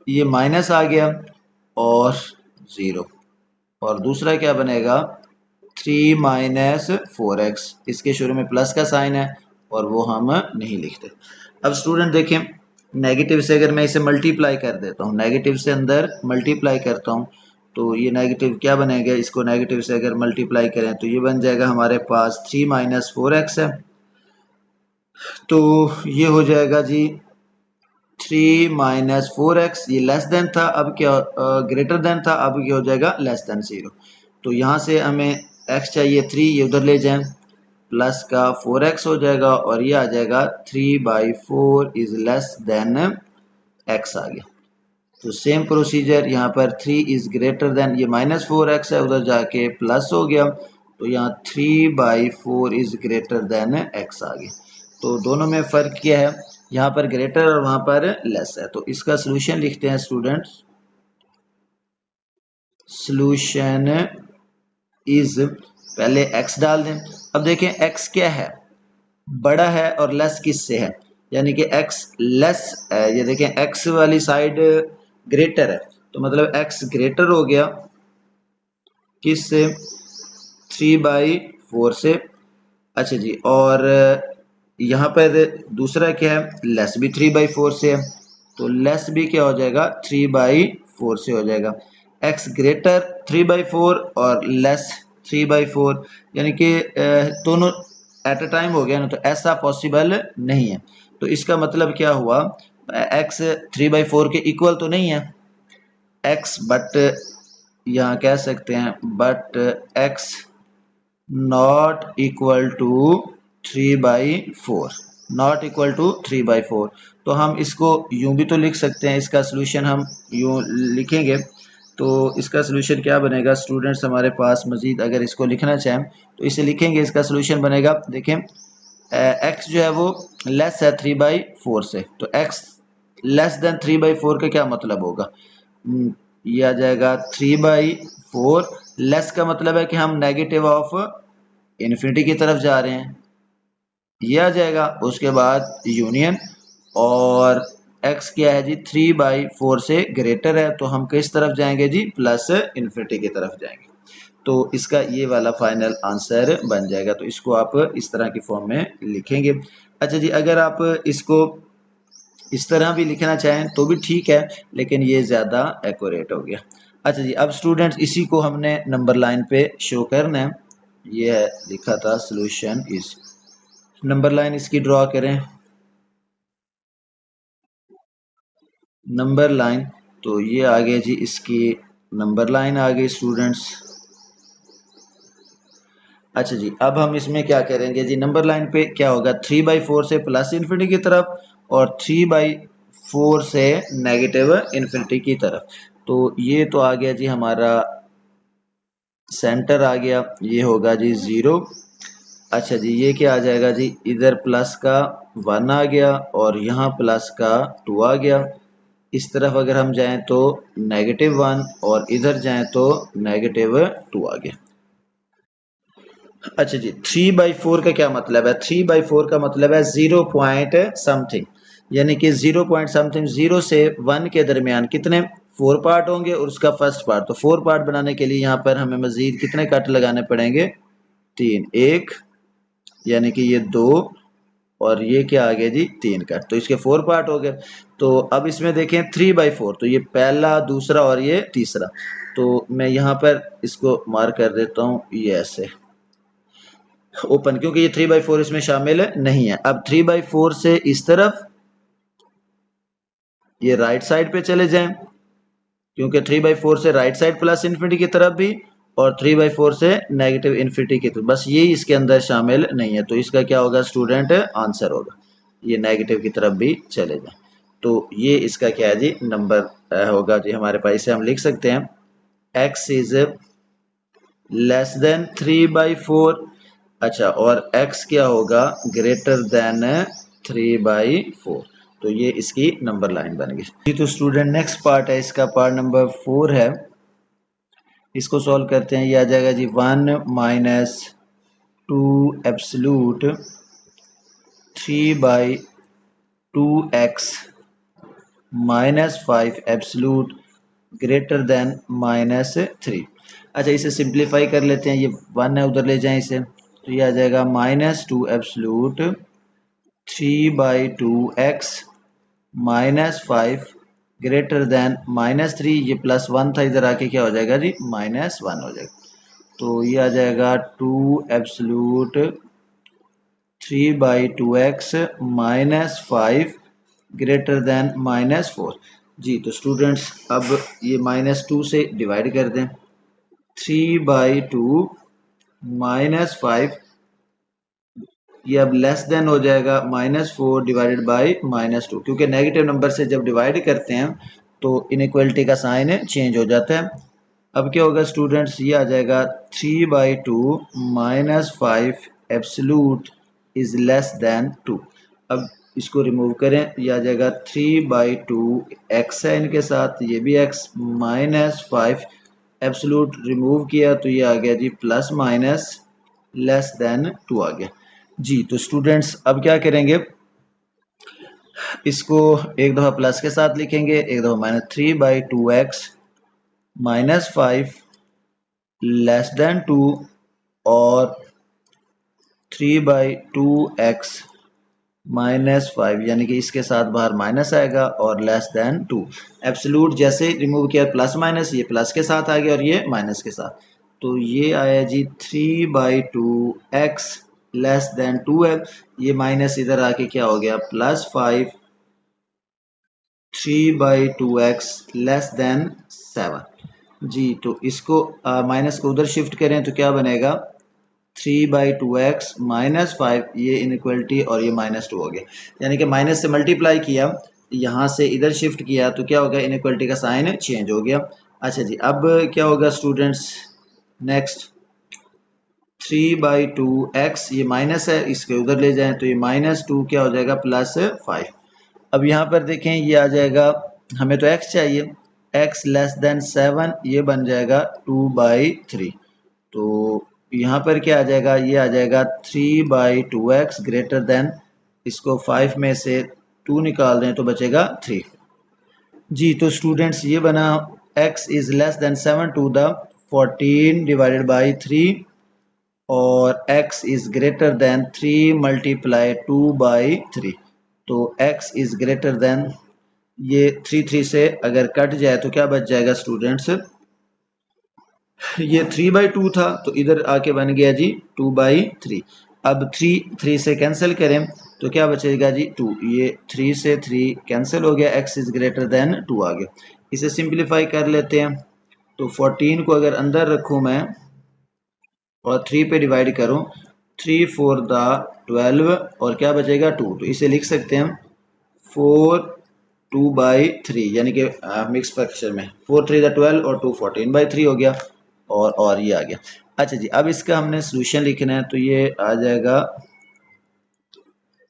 ये माइनस आ गया और 0, और दूसरा क्या बनेगा 3 - 4x, इसके शुरू में प्लस का साइन है और वो हम नहीं लिखते। अब स्टूडेंट देखें, नेगेटिव से अगर मैं इसे मल्टीप्लाई कर देता हूँ, नेगेटिव से अंदर मल्टीप्लाई करता हूँ, तो ये नेगेटिव क्या बनेगा, इसको नेगेटिव से अगर मल्टीप्लाई करें तो ये बन जाएगा हमारे पास 3 माइनस 4x है। तो ये हो जाएगा जी 3 माइनस 4x, ये लेस देन था, अब क्या ग्रेटर देन था, अब क्या हो जाएगा लेस देन 0। तो यहाँ से हमें x चाहिए 3, ये उधर ले जाएं, प्लस का 4x हो जाएगा और ये आ जाएगा 3/4 इज लेस देन x आ गया। तो सेम प्रोसीजर यहाँ पर 3 इज ग्रेटर देन, ये माइनस 4x है, उधर जाके प्लस हो गया, तो यहाँ 3/4 इज ग्रेटर देन x आ गया। तो दोनों में फ़र्क क्या है, यहाँ पर ग्रेटर और वहाँ पर लेस है। तो इसका सोल्यूशन लिखते हैं स्टूडेंट्स, सोल्यूशन इज, पहले x डाल दें। अब देखें x क्या है, बड़ा है और लेस किससे है, यानी कि x लेस है, ये देखें x वाली साइड ग्रेटर है, तो मतलब x ग्रेटर हो गया किससे, 3/4 से। अच्छा जी, और यहाँ पर दूसरा क्या है, लेस भी 3/4 से है, तो लेस भी क्या हो जाएगा 3/4 से हो जाएगा। x ग्रेटर 3/4 और लेस 3/4, यानी कि दोनों एट अ टाइम हो गया ना, तो ऐसा पॉसिबल नहीं है। तो इसका मतलब क्या हुआ, x 3/4 के इक्वल तो नहीं है x, बट यहाँ कह सकते हैं but x not equal to 3/4, not equal to 3/4। तो हम इसको यूं भी तो लिख सकते हैं, इसका सोल्यूशन हम यूं लिखेंगे, तो इसका सोल्यूशन क्या बनेगा स्टूडेंट्स, हमारे पास मजीद अगर इसको लिखना चाहें तो इसे लिखेंगे, इसका सोल्यूशन बनेगा, देखें x जो है वो लेस है 3/4 से, तो x लेस देन 3/4 का क्या मतलब होगा, ये आ जाएगा 3/4, लेस का मतलब है कि हम नेगेटिव ऑफ इन्फिनिटी की तरफ जा रहे हैं, ये आ जाएगा। उसके बाद यूनियन, और x क्या है जी 3/4 से ग्रेटर है, तो हम किस तरफ जाएंगे जी, प्लस इन्फिनिटी की तरफ जाएंगे। तो इसका ये वाला फाइनल आंसर बन जाएगा। तो इसको आप इस तरह की फॉर्म में लिखेंगे। अच्छा जी, अगर आप इसको इस तरह भी लिखना चाहें तो भी ठीक है, लेकिन ये ज़्यादा एक्यूरेट हो गया। अच्छा जी, अब स्टूडेंट्स इसी को हमने नंबर लाइन पे शो करना है, ये है लिखा था सोल्यूशन इज, नंबर लाइन इसकी ड्रॉ करें, नंबर लाइन, तो ये आ गई जी इसकी नंबर लाइन आ गई स्टूडेंट्स। अच्छा जी, अब हम इसमें क्या करेंगे जी, नंबर लाइन पे क्या होगा 3/4 से प्लस इन्फिनिटी की तरफ और 3/4 से नेगेटिव इन्फिनिटी की तरफ। तो ये तो आ गया जी हमारा सेंटर आ गया, ये होगा जी 0। अच्छा जी, ये क्या आ जाएगा जी, इधर प्लस का 1 आ गया और यहाँ प्लस का 2 आ गया। इस तरफ अगर हम जाएं तो -1 और इधर जाएं तो -2 आ गया। अच्छा जी, 3/4 का क्या मतलब है, 3/4 का मतलब है 0 पॉइंट समथिंग, यानी कि 0 पॉइंट समथिंग, 0 से 1 के दरमियान कितने 4 पार्ट होंगे और उसका फर्स्ट पार्ट, तो 4 पार्ट बनाने के लिए यहाँ पर हमें मजीद कितने कट लगाने पड़ेंगे, 3, 1 यानी कि ये 2 और ये क्या आ गया जी 3 कट, तो इसके 4 पार्ट हो गए। तो अब इसमें देखें 3/4, तो ये पहला, दूसरा और ये तीसरा, तो मैं यहाँ पर इसको मार्क कर देता हूँ ये ऐसे ओपन, क्योंकि ये 3/4 इसमें शामिल नहीं है। अब 3/4 से इस तरफ ये राइट साइड पे चले जाएं, क्योंकि 3/4 से राइट साइड प्लस इन्फिनिटी की तरफ भी और 3/4 से नेगेटिव इन्फिनिटी की तरफ, बस ये इसके अंदर शामिल नहीं है। तो इसका क्या होगा स्टूडेंट, आंसर होगा ये नेगेटिव की तरफ भी चले जाए। तो ये इसका क्या है जी नंबर होगा जी हमारे पास, इसे हम लिख सकते हैं x इज लेस देन 3/4। अच्छा, और x क्या होगा ग्रेटर देन 3/4, तो ये इसकी नंबर लाइन बन गई जी। तो स्टूडेंट नेक्स्ट पार्ट है इसका, पार्ट नंबर 4 है, इसको सॉल्व करते हैं। ये आ जाएगा जी 1 - 2 absolute 3/2x -5 absolute greater than -3। अच्छा, इसे सिंप्लीफाई कर लेते हैं, ये 1 है उधर ले जाएं इसे, तो ये आ जाएगा -2 एब्सलूट 3/2x -5 ग्रेटर देन -3, ये +1 था, इधर आके क्या हो जाएगा जी -1 हो जाएगा। तो ये आ जाएगा 2 एब्सोल्यूट 3/2x -5 ग्रेटर देन -4। जी तो स्टूडेंट्स अब ये -2 से डिवाइड कर दें। 3/2 -5 ये अब लेस देन हो जाएगा -4 डिवाइडेड बाई -2, क्योंकि नेगेटिव नंबर से जब डिवाइड करते हैं तो इनइक्वलिटी का साइन चेंज हो जाता है। अब क्या होगा स्टूडेंट्स, ये आ जाएगा 3/2 -5 एब्सोल्यूट इज लेस देन 2। अब इसको रिमूव करें, ये आ जाएगा 3/2 x है इनके साथ, ये भी x -5 एब्सोल्यूट रिमूव किया तो ये आ गया G plus minus less than 2 आ गया। जी तो स्टूडेंट्स अब क्या करेंगे, इसको एक दफ़ा प्लस के साथ लिखेंगे, एक दफ़ा -3/2x -5 लेस देन 2 और 3/2x -5 यानी कि इसके साथ बाहर माइनस आएगा और लेस देन 2। एब्सोल्यूट जैसे रिमूव किया प्लस माइनस, ये प्लस के साथ आ गया और ये माइनस के साथ, तो ये आया जी 3/2x लेस देन 2 है, ये माइनस इधर आके क्या हो गया +5 3/2x लेस देन 7। जी तो इसको माइनस को उधर शिफ्ट करें तो क्या बनेगा 3/2x -5, ये इनइक्वलिटी और ये -2 हो गया, यानी कि माइनस से मल्टीप्लाई किया, यहाँ से इधर शिफ्ट किया तो क्या हो गया इनइक्वलिटी का साइन चेंज हो गया। अच्छा जी अब क्या होगा स्टूडेंट्स, नेक्स्ट 3/2x ये माइनस है, इसके उधर ले जाएं तो ये -2 क्या हो जाएगा +5। अब यहाँ पर देखें ये आ जाएगा, हमें तो x चाहिए, x लेस देन 7, ये बन जाएगा 2/3। तो यहाँ पर क्या आ जाएगा, ये आ जाएगा 3/2x ग्रेटर देन, इसको 5 में से 2 निकाल दें तो बचेगा 3। जी तो स्टूडेंट्स ये बना x is less than 7 to the 14 divided by 3 और x is greater than 3 multiply 2/3। तो x इज़ ग्रेटर देन, ये 3 से अगर कट जाए तो क्या बच जाएगा स्टूडेंट्स, ये 3/2 था तो इधर आके बन गया जी 2/3। अब 3 से कैंसिल करें तो क्या बचेगा जी 2, ये 3 से 3 कैंसिल हो गया, x इज़ ग्रेटर देन 2 आ गया। इसे सिंप्लीफाई कर लेते हैं, तो 14 को अगर अंदर रखूँ मैं और 3 पे डिवाइड करूँ, 3 4 द 12 और क्या बचेगा 2, तो इसे लिख सकते हैं 4 2/3, यानी कि मिक्स फ्रैक्शन में 4 3 द 12 और 2 14/3 हो गया और ये आ गया। अच्छा जी अब इसका हमने सोल्यूशन लिखना है, तो ये आ जाएगा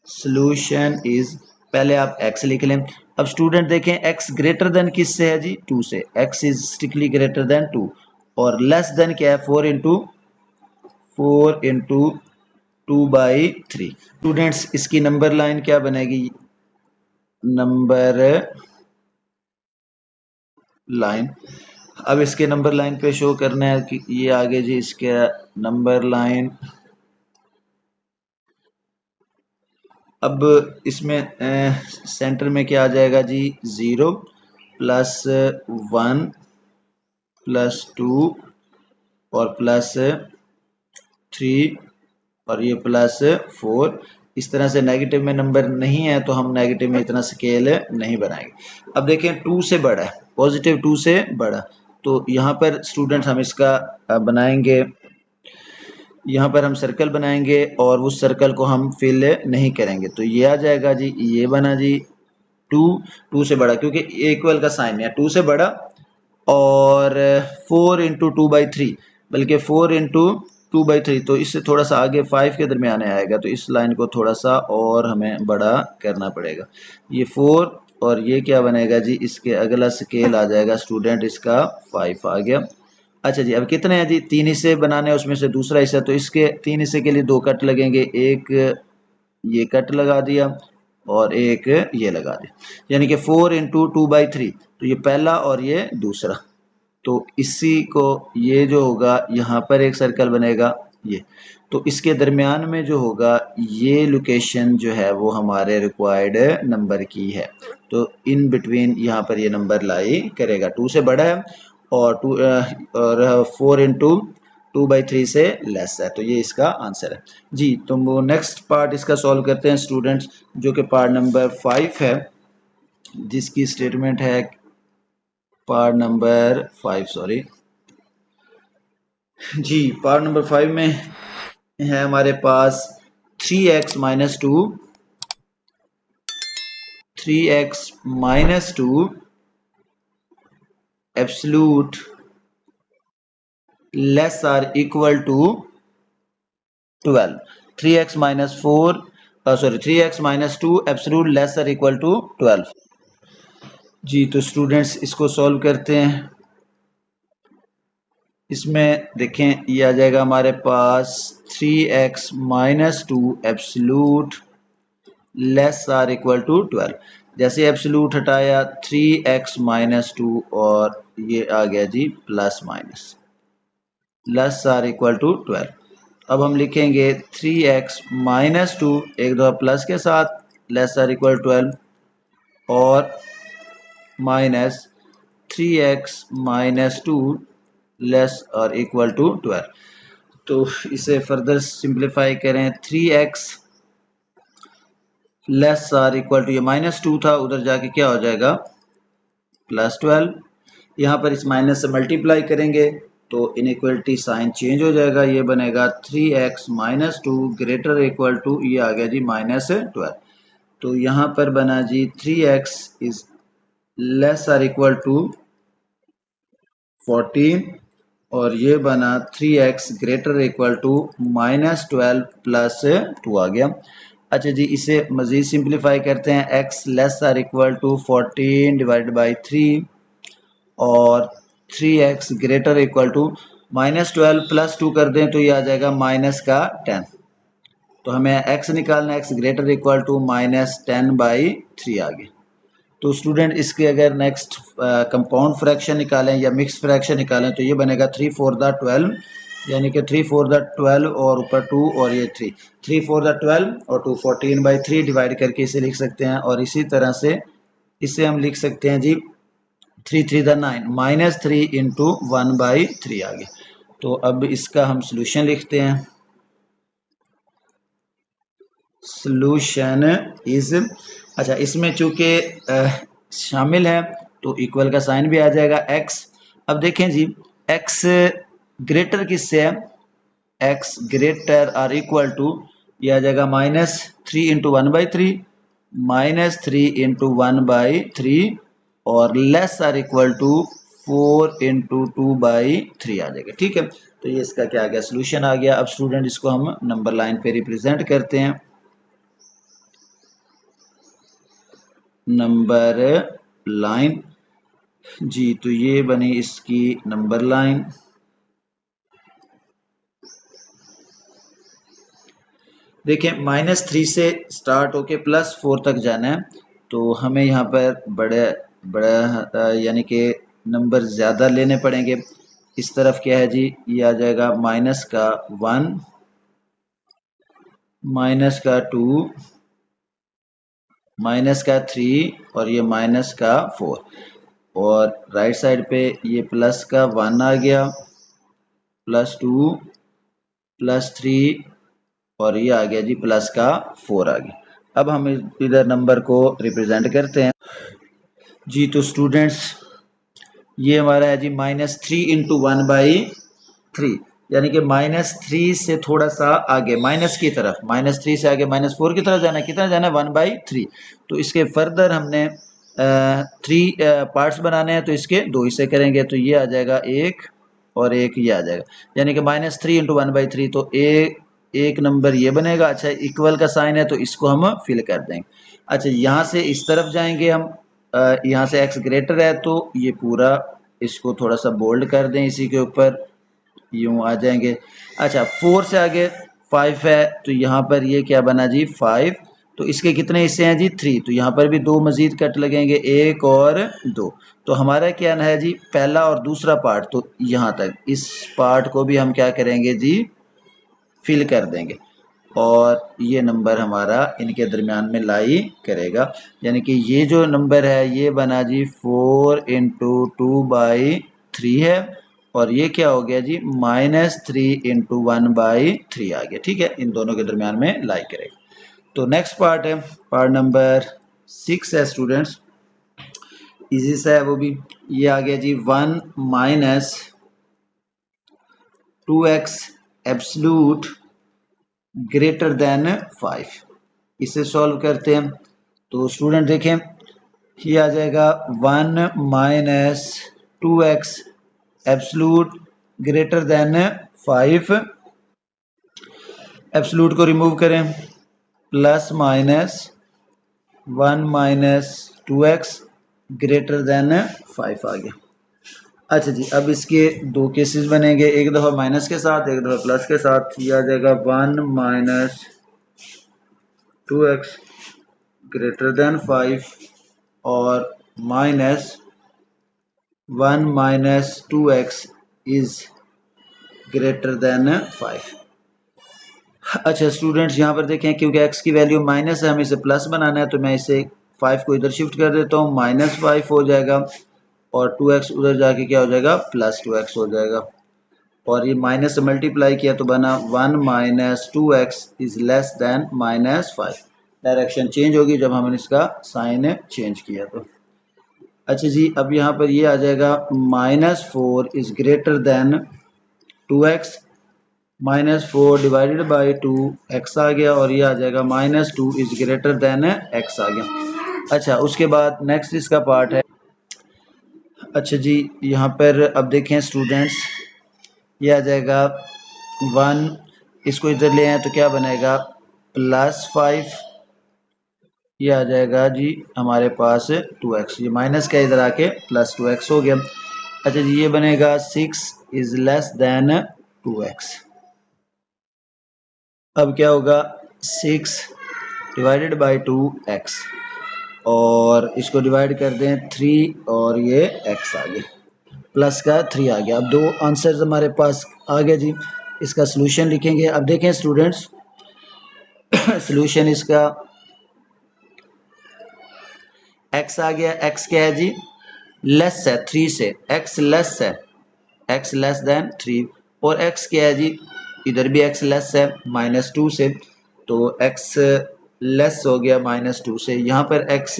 सोल्यूशन इज, पहले आप x लिख लें। अब स्टूडेंट देखें x ग्रेटर देन किस से है जी 2 से, x is strictly greater than 2 और लेस देन क्या है 4 इंटू 2/3। स्टूडेंट्स इसकी नंबर लाइन क्या बनेगी, नंबर लाइन, अब इसके नंबर लाइन पे शो करना है कि ये आगे जी इसके नंबर लाइन, अब इसमें सेंटर में क्या आ जाएगा जी 0 +1 +2 और +3 और ये +4। इस तरह से नेगेटिव में नंबर नहीं है तो हम नेगेटिव में इतना स्केल नहीं बनाएंगे। अब देखें 2 से बड़ा है, पॉजिटिव 2 से बड़ा, तो यहाँ पर स्टूडेंट्स हम इसका बनाएंगे, यहाँ पर हम सर्कल बनाएंगे और उस सर्कल को हम फिल नहीं करेंगे, तो ये आ जाएगा जी, ये बना जी 2 से बड़ा, क्योंकि इक्वल का साइन है 2 से बड़ा, और 4 इंटू 2/3, बल्कि 4 इंटू 2/3, तो इससे थोड़ा सा आगे 5 के दरमियान आएगा, तो इस लाइन को थोड़ा सा और हमें बड़ा करना पड़ेगा। ये 4 और ये क्या बनेगा जी, इसके अगला स्केल आ जाएगा स्टूडेंट इसका 5 आ गया। अच्छा जी अब कितने हैं जी, 3 हिस्से बनाने हैं, उसमें से दूसरा हिस्सा, तो इसके 3 हिस्से के लिए 2 कट लगेंगे, एक ये कट लगा दिया और एक ये लगा दिया, यानी कि 4 इंटू 2/3, तो ये पहला और ये दूसरा, तो इसी को ये जो होगा यहाँ पर एक सर्कल बनेगा ये, तो इसके दरमियान में जो होगा ये लोकेशन जो है वो हमारे रिक्वायर्ड नंबर की है। तो इन बिटवीन यहाँ पर ये नंबर लाई करेगा। 2 से बड़ा है और 4 इंटू 2/3 से लेस है, तो ये इसका आंसर है जी। तो नेक्स्ट पार्ट इसका सॉल्व करते हैं स्टूडेंट्स, जो कि पार्ट नंबर 5 है, जिसकी स्टेटमेंट है पार्ट नंबर 5 सॉरी जी। पार्ट नंबर 5 में है हमारे पास 3x minus 2 absolute less are equal to 12। 3x minus 3x minus 2 absolute less are equal to 12 जी। तो स्टूडेंट्स इसको सॉल्व करते हैं। इसमें देखें ये आ जाएगा हमारे पास 3x minus 2 absolute less are equal to 12। जैसे एब्सलूट हटाया 3x माइनस 2 और ये आ गया G plus minus less are equal to 12। अब हम लिखेंगे 3x माइनस 2 एक दो प्लस के साथ लेस आर इक्वल 12 और माइनस 3x माइनस 2 लेस और इक्वल टू 12। तो इसे फर्दर सिंप्लीफाई करें, 3x less are equal to, ये माइनस 2 था, उधर जाके क्या हो जाएगा प्लस 12। यहाँ पर इस माइनस से मल्टीप्लाई करेंगे तो इनइक्वलिटी साइन चेंज हो जाएगा, ये बनेगा 3x minus 2 greater equal to, ये आ गया जी माइनस 12। तो यहाँ पर बना जी 3x is less are equal to 14 और ये बना 3x greater equal to minus 12 plus 2 आ गया। अच्छा जी, इसे मज़ीद सिंप्लीफाई करते हैं, x less are equal to 14 divide by 3 और 3x greater equal to minus 12 plus 2 कर दें तो ये आ जाएगा माइनस का 10। तो हमें x निकालना है, x greater equal to minus 10/3 आ गया। तो स्टूडेंट इसके अगर नेक्स्ट कंपाउंड फ्रैक्शन निकालें या मिक्स फ्रैक्शन निकालें तो ये बनेगा 3 4 द 12, यानी कि 3 4 द 12 और ऊपर 2 और ये 3 4 द 12 और 2 14/3 डिवाइड करके इसे लिख सकते हैं। और इसी तरह से इसे हम लिख सकते हैं जी 3 3 द 9 माइनस 3 इंटू 1/3 आ गया। तो अब इसका हम सोल्यूशन लिखते हैं। सोल्यूशन इज, अच्छा इसमें चूंकि शामिल है तो इक्वल का साइन भी आ जाएगा x। अब देखें जी x ग्रेटर किससे है, x greater or equal to ये आ जाएगा माइनस 3 इंटू 1/3 माइनस 3 इंटू 1/3 और less are equal to 4 into 2/3 आ जाएगा। ठीक है, तो ये इसका क्या आ गया, सोल्यूशन आ गया। अब स्टूडेंट इसको हम नंबर लाइन पे रिप्रेजेंट करते हैं। नंबर लाइन जी, तो ये बनी इसकी नंबर लाइन। देखिए -3 से स्टार्ट होके +4 तक जाना है, तो हमें यहाँ पर बड़ा यानी कि नंबर ज़्यादा लेने पड़ेंगे। इस तरफ क्या है जी, ये आ जाएगा माइनस का 1 माइनस का 2 माइनस का 3 और ये माइनस का 4 और राइट साइड पे ये प्लस का 1 आ गया, +2 +3 और ये आ गया जी प्लस का 4 आ गया। अब हम इधर नंबर को रिप्रेजेंट करते हैं जी। तो स्टूडेंट्स ये हमारा है जी -3 इंटू 1/3, यानी कि -3 से थोड़ा सा आगे माइनस की तरफ, -3 से आगे -4 की तरफ जाना है। कितना जाना है 1/3। तो इसके फर्दर हमने 3 पार्ट्स बनाने हैं, तो इसके 2 हिस्से करेंगे, तो ये आ जाएगा 1 और 1 ये आ जाएगा, यानी कि -3 इंटू 1/3। तो एक नंबर ये बनेगा। अच्छा इक्वल का साइन है तो इसको हम फिल कर देंगे। अच्छा यहाँ से इस तरफ जाएंगे हम, यहाँ से x ग्रेटर है तो ये पूरा इसको थोड़ा सा बोल्ड कर दें, इसी के ऊपर यूं आ जाएंगे। अच्छा 4 से आगे 5 है तो यहाँ पर ये क्या बना जी 5, तो इसके कितने हिस्से हैं जी 3, तो यहाँ पर भी 2 मजीद कट लगेंगे, 1 और 2। तो हमारा क्या है जी पहला और दूसरा पार्ट, तो यहाँ तक इस पार्ट को भी हम क्या करेंगे जी फिल कर देंगे। और ये नंबर हमारा इनके दरमियान में लाई करेगा। यानी कि ये जो नंबर है ये बना जी 4 इंटू 2/3 है, और ये क्या हो गया जी -3 इंटू 1/3 आ गया। ठीक है, इन दोनों के दरमियान में लाई करेगा। तो नेक्स्ट पार्ट है, पार्ट नंबर 6 है स्टूडेंट्स, इजी सा है वो भी। ये आ गया जी 1 minus 2x absolute greater than 5। इसे सॉल्व करते हैं तो स्टूडेंट देखें, ये आ जाएगा 1 minus 2x absolute greater than 5। Absolute को रिमूव करें, plus minus 1 minus 2x greater than 5 आ गया। अच्छा जी, अब इसके दो केसेस बनेंगे, एक दफ़ा माइनस के साथ, एक दफ़ा प्लस के साथ। ये आ जाएगा 1 माइनस 2x ग्रेटर देन 5 और minus 1 minus 2x is greater than 5। अच्छा स्टूडेंट्स, यहाँ पर देखें क्योंकि x की वैल्यू माइनस है, हमें इसे प्लस बनाना है, तो मैं इसे 5 को इधर शिफ्ट कर देता हूँ, -5 हो जाएगा, और 2x उधर जाके क्या हो जाएगा, +2x हो जाएगा। और ये माइनस से मल्टीप्लाई किया तो बना 1 minus 2x is less than -5। Direction change होगी जब हमने इसका साइन चेंज किया तो। अच्छा जी, अब यहाँ पर ये आ जाएगा -4 is greater than 2x, -4 divided by 2x आ गया, और ये आ जाएगा -2 इज ग्रेटर देन x आ गया। अच्छा, उसके बाद नेक्स्ट इसका पार्ट है। अच्छा जी, यहाँ पर अब देखें स्टूडेंट्स, ये आ जाएगा 1, इसको इधर ले आए तो क्या बनेगा +5, ये आ जाएगा जी हमारे पास 2x, ये माइनस का इधर आके +2x हो गया। अच्छा जी, ये बनेगा 6 इज लेस देन 2x। अब क्या होगा 6 डिवाइडेड बाई 2x, और इसको डिवाइड कर दें 3, और ये x आ गया, प्लस का 3 आ गया। अब दो आंसर्स हमारे पास आ गया जी, इसका सोल्यूशन लिखेंगे। अब देखें स्टूडेंट्स, सोल्यूशन इसका x आ गया, x क्या है जी लेस है 3 से, x लेस है, x लेस देन 3, और x क्या है जी इधर भी x लेस है -2 से, तो x लेस हो गया -2 से। यहाँ पर x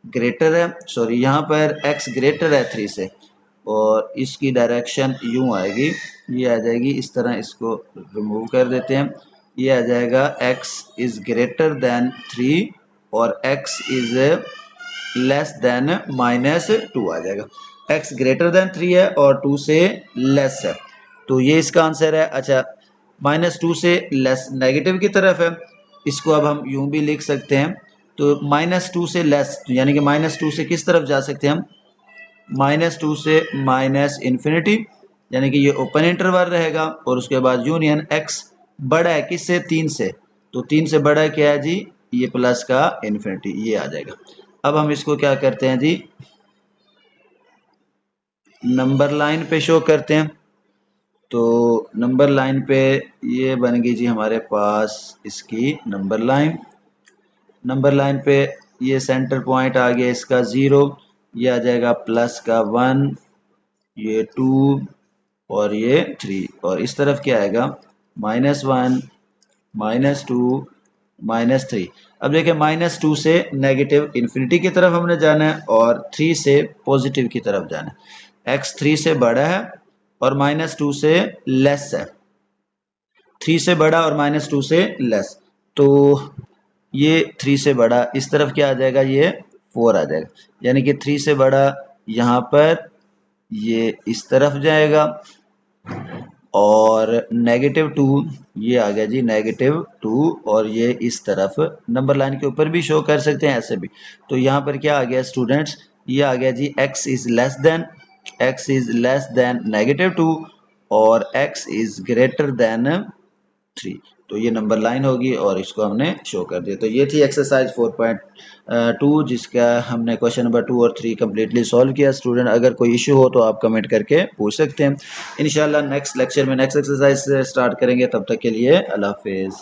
ग्रेटर है, सॉरी यहाँ पर x ग्रेटर है 3 से, और इसकी डायरेक्शन यूं आएगी, ये आ जाएगी इस तरह, इसको रिमूव कर देते हैं। ये आ जाएगा x इज ग्रेटर देन 3 और x इज लेस देन -2 आ जाएगा। x ग्रेटर देन 3 है और 2 से लेस है, तो ये इसका आंसर है। अच्छा, -2 से लेस नेगेटिव की तरफ है, इसको अब हम यूं भी लिख सकते हैं, तो -2 से लेस, यानी कि -2 से किस तरफ जा सकते हैं हम, -2 से -इन्फिनिटी, यानी कि ये ओपन इंटरवल रहेगा, और उसके बाद यूनियन x बड़ा है किससे, 3 से, तो 3 से बड़ा क्या है जी, ये प्लस का इन्फिनिटी, ये आ जाएगा। अब हम इसको क्या करते हैं जी, नंबर लाइन पे शो करते हैं। तो नंबर लाइन पे ये बन गई जी हमारे पास इसकी नंबर लाइन। नंबर लाइन पे ये सेंटर पॉइंट आ गया इसका 0, ये आ जाएगा प्लस का 1, ये 2 और ये 3, और इस तरफ क्या आएगा -1 -2 -3। अब देखिए -2 से नेगेटिव इन्फिनिटी की तरफ हमने जाना है, और 3 से पॉजिटिव की तरफ जाना है। x 3 से बड़ा है और -2 से लेस है, 3 से बड़ा और -2 से लेस, तो ये 3 से बड़ा इस तरफ क्या आ जाएगा, ये 4 आ जाएगा, यानी कि 3 से बड़ा यहाँ पर ये इस तरफ जाएगा, और -2 ये आ गया जी -2, और ये इस तरफ नंबर लाइन के ऊपर भी शो कर सकते हैं ऐसे भी। तो यहाँ पर क्या आ गया स्टूडेंट्स, ये आ गया जी x इज लेस देन -2 और x इज ग्रेटर देन 3, तो ये नंबर लाइन होगी, और इसको हमने शो कर दिया। तो ये थी एक्सरसाइज 4.2, जिसका हमने क्वेश्चन नंबर 2 और 3 कम्प्लीटली सॉल्व किया। स्टूडेंट अगर कोई इशू हो तो आप कमेंट करके पूछ सकते हैं। इंशाल्लाह नेक्स्ट लेक्चर में नेक्स्ट एक्सरसाइज स्टार्ट करेंगे, तब तक के लिए अल्लाह हाफिज़।